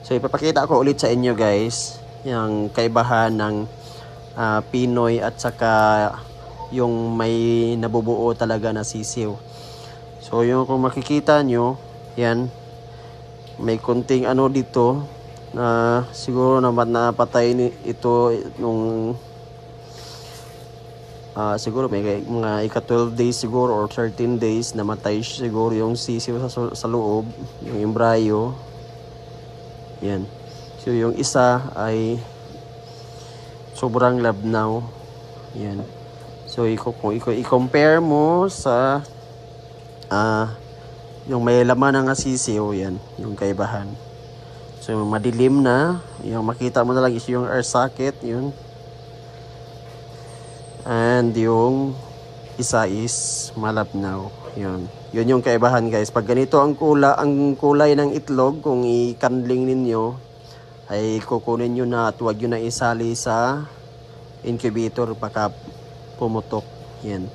So ipapakita ko ulit sa inyo guys yung kaibahan ng Pinoy at saka yung may nabubuo talaga na sisiw. So yung kung makikita nyo, yan, may kunting ano dito na siguro naman napatay ito nung siguro may mga ika-12 days siguro or 13 days namatay siguro yung sisiw sa loob, yung embryo. Yan. So yung isa ay sobrang labnaw. Yan. So kung i-compare mo sa yung may laman ng sisiw, yan yung kaibahan. So madilim na, yung makita mo na lang is yung air socket, yun. And yung isa is malabnaw. Yun. Yun yung kaibahan guys. Pag ganito ang kulay ng itlog, kung i-candling ninyo, ay kukunin nyo na at huwag nyo na isali sa incubator baka pumutok. Yan.